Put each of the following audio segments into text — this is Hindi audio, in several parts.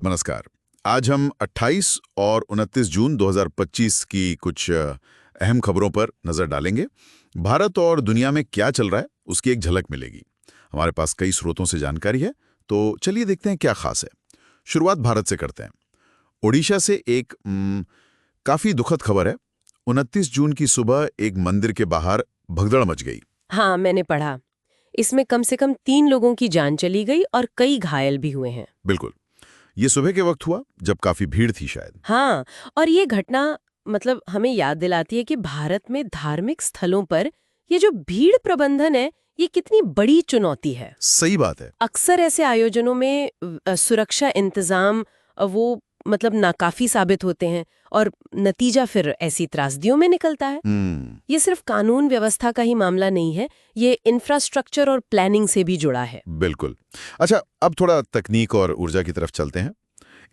नमस्कार। आज हम 28 और 29 जून 2025 की कुछ अहम खबरों पर नजर डालेंगे। भारत और दुनिया में क्या चल रहा है उसकी एक झलक मिलेगी। हमारे पास कई स्रोतों से जानकारी है, तो चलिए देखते हैं क्या खास है। शुरुआत भारत से करते हैं। ओडिशा से एक काफी दुखद खबर है। 29 जून की सुबह एक मंदिर के बाहर भगदड़ मच गई। हाँ, मैंने पढ़ा। इसमें कम से कम 3 लोगों की जान चली गई और कई घायल भी हुए हैं। बिल्कुल, ये सुबह के वक्त हुआ जब काफी भीड़ थी शायद। हाँ, और ये घटना हमें याद दिलाती है कि भारत में धार्मिक स्थलों पर ये जो भीड़ प्रबंधन है, ये कितनी बड़ी चुनौती है। सही बात है। अक्सर ऐसे आयोजनों में सुरक्षा इंतजाम नाकाफी साबित होते हैं और नतीजा फिर ऐसी त्रासदियों में निकलता है। ये सिर्फ कानून व्यवस्था का ही मामला नहीं है, ये इंफ्रास्ट्रक्चर और प्लानिंग से भी जुड़ा है। बिल्कुल। अच्छा, अब थोड़ा तकनीक और ऊर्जा की तरफ चलते हैं।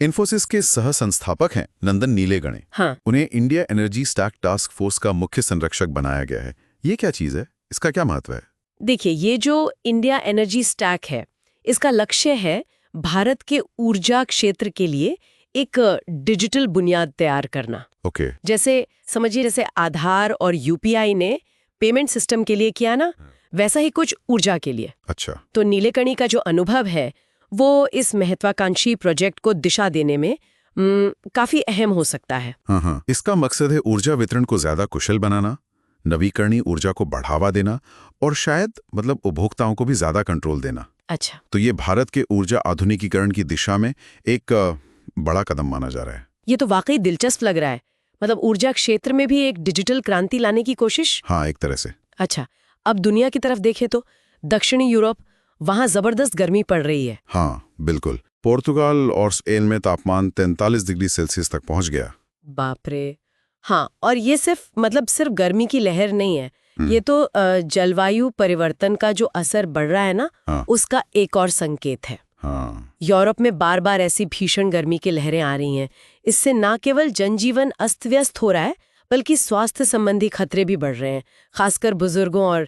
इन्फोसिस के सह संस्थापक हैं नंदन नीलेगणे। हाँ, उन्हें India energy stack task force का मुख्य संरक्षक बनाया गया है। ये क्या चीज है? इसका क्या महत्व है? देखिए, ये जो इंडिया एनर्जी स्टैक है, इसका लक्ष्य है भारत के ऊर्जा क्षेत्र के लिए एक डिजिटल बुनियाद तैयार करना। ओके। जैसे आधार और यूपीआई ने पेमेंट सिस्टम के लिए किया ना, वैसा ही कुछ ऊर्जा के लिए। अच्छा। तो नीलेकणी का जो अनुभव है, वो इस महत्वाकांक्षी प्रोजेक्ट को दिशा देने में काफी अहम हो सकता है। हाँ, इसका मकसद है ऊर्जा वितरण को ज्यादा कुशल बनाना, नवीकरणीय ऊर्जा को बढ़ावा देना और शायद उपभोक्ताओं को भी ज्यादा कंट्रोल देना। अच्छा, तो ये भारत के ऊर्जा आधुनिकीकरण की दिशा में एक बड़ा कदम माना जा रहा है। ये तो वाकई दिलचस्प लग रहा है। ऊर्जा क्षेत्र में भी एक डिजिटल क्रांति लाने की कोशिश। हाँ, एक तरह से। अच्छा, अब दुनिया की तरफ देखें तो दक्षिणी यूरोप, वहां जबरदस्त गर्मी पड़ रही है। हाँ, बिल्कुल। पोर्तुगाल और स्पेन में तापमान 43 डिग्री सेल्सियस तक पहुंच गया। बाप रे। हाँ, और ये सिर्फ गर्मी की लहर नहीं है, ये तो जलवायु परिवर्तन का जो असर बढ़ रहा है ना, हाँ। उसका एक और संकेत है। हाँ। यूरोप में बार बार ऐसी भीषण गर्मी की लहरें आ रही हैं। इससे न केवल जनजीवन अस्त व्यस्त हो रहा है, बल्कि स्वास्थ्य संबंधी खतरे भी बढ़ रहे हैं, खासकर बुजुर्गों और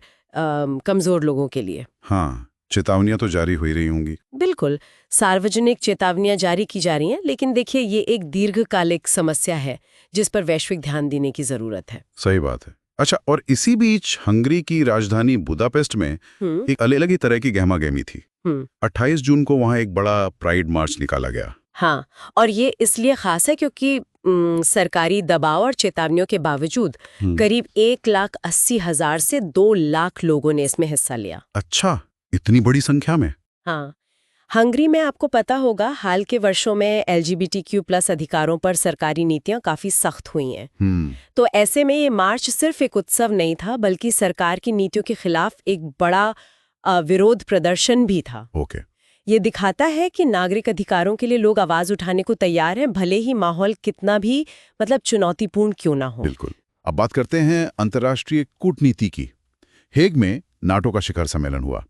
कमजोर लोगों के लिए। हाँ, चेतावनियां तो जारी हो ही रही होंगी। बिल्कुल, सार्वजनिक चेतावनियां जारी की जा रही हैं, लेकिन देखिए, ये एक दीर्घकालिक समस्या है जिस पर वैश्विक ध्यान देने की जरूरत है। सही बात है। अच्छा, और इसी बीच हंगरी की राजधानी बुदापेस्ट में एक अलग ही तरह की गहमागहमी थी। 28 जून को वहां एक बड़ा प्राइड मार्च निकाला गया। हाँ, और ये इसलिए खास है क्योंकि सरकारी दबाव और चेतावनियों के बावजूद करीब 1,80,000 से 2 लाख लोगों ने इसमें हिस्सा लिया। अच्छा, इतनी बड़ी संख्या में? हाँ, हंगरी में आपको पता होगा, हाल के वर्षों में LGBTQ+ अधिकारों पर सरकारी नीतियां काफी सख्त हुई हैं। तो ऐसे में ये मार्च सिर्फ एक उत्सव नहीं था, बल्कि सरकार की नीतियों के खिलाफ एक बड़ा विरोध प्रदर्शन भी था। ओके। ये दिखाता है कि नागरिक अधिकारों के लिए लोग आवाज उठाने को तैयार हैं, भले ही माहौल कितना भी चुनौतीपूर्ण क्यों ना हो। बिल्कुल। अब बात करते हैं अंतर्राष्ट्रीय कूटनीति की। हेग में नाटो का शिखर सम्मेलन हुआ।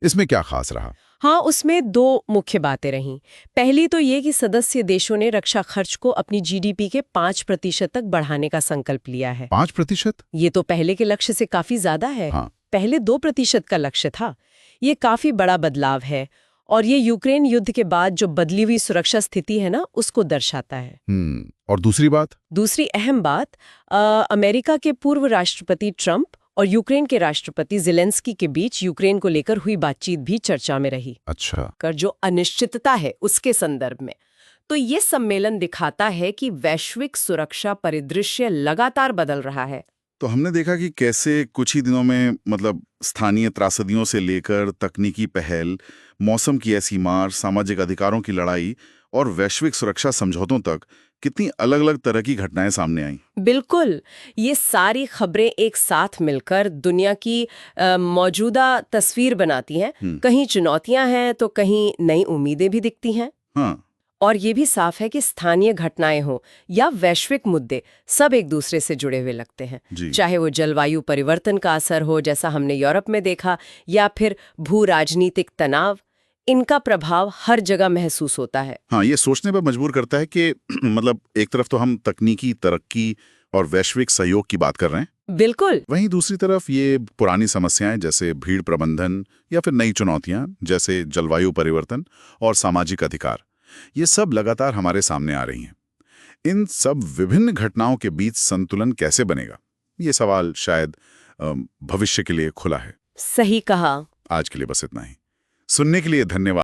इसमें क्या खास रहा? हाँ, उसमें 2 मुख्य बातें रहीं। पहली तो ये कि सदस्य देशों ने रक्षा खर्च को अपनी GDP के 5% तक बढ़ाने का संकल्प लिया है। 5%? ये तो पहले के लक्ष्य से काफी ज्यादा है। हाँ। पहले 2% का लक्ष्य था। ये काफी बड़ा बदलाव है, और ये यूक्रेन युद्ध के बाद जो बदली हुई सुरक्षा स्थिति है ना, उसको दर्शाता है। और दूसरी बात? दूसरी अहम बात, अमेरिका के पूर्व राष्ट्रपति ट्रंप और यूक्रेन के राष्ट्रपति ज़ेलेंस्की के बीच यूक्रेन को लेकर हुई बातचीत भी चर्चा में रही। अच्छा। कर जो अनिश्चितता है उसके संदर्भ में। तो ये सम्मेलन दिखाता है कि वैश्विक सुरक्षा परिदृश्य लगातार बदल रहा है। तो हमने देखा कि कैसे कुछ ही दिनों में स्थानीय त्रासदियों से लेकर तकनीकी पहल, मौसम की ऐसी मार, सामाजिक अधिकारों की लड़ाई और वैश्विक सुरक्षा समझौतों तक कितनी अलग अलग तरह की घटनाएं सामने आईं। बिल्कुल, ये सारी खबरें एक साथ मिलकर दुनिया की मौजूदा तस्वीर बनाती हैं। कहीं चुनौतियां हैं तो कहीं नई उम्मीदें भी दिखती हैं। हाँ। और ये भी साफ है कि स्थानीय घटनाएं हो या वैश्विक मुद्दे, सब एक दूसरे से जुड़े हुए लगते हैं। चाहे वो जलवायु परिवर्तन का असर हो, जैसा हमने यूरोप में देखा, या फिर भू राजनीतिक तनाव, इनका प्रभाव हर जगह महसूस होता है। हाँ, ये सोचने पर मजबूर करता है कि एक तरफ तो हम तकनीकी तरक्की और वैश्विक सहयोग की बात कर रहे हैं, बिल्कुल, वहीं दूसरी तरफ ये पुरानी समस्याएं जैसे भीड़ प्रबंधन या फिर नई चुनौतियां जैसे जलवायु परिवर्तन और सामाजिक अधिकार, ये सब लगातार हमारे सामने आ रही हैं। इन सब विभिन्न घटनाओं के बीच संतुलन कैसे बनेगा, ये सवाल शायद भविष्य के लिए खुला है। सही कहा। आज के लिए बस इतना ही। सुनने के लिए धन्यवाद।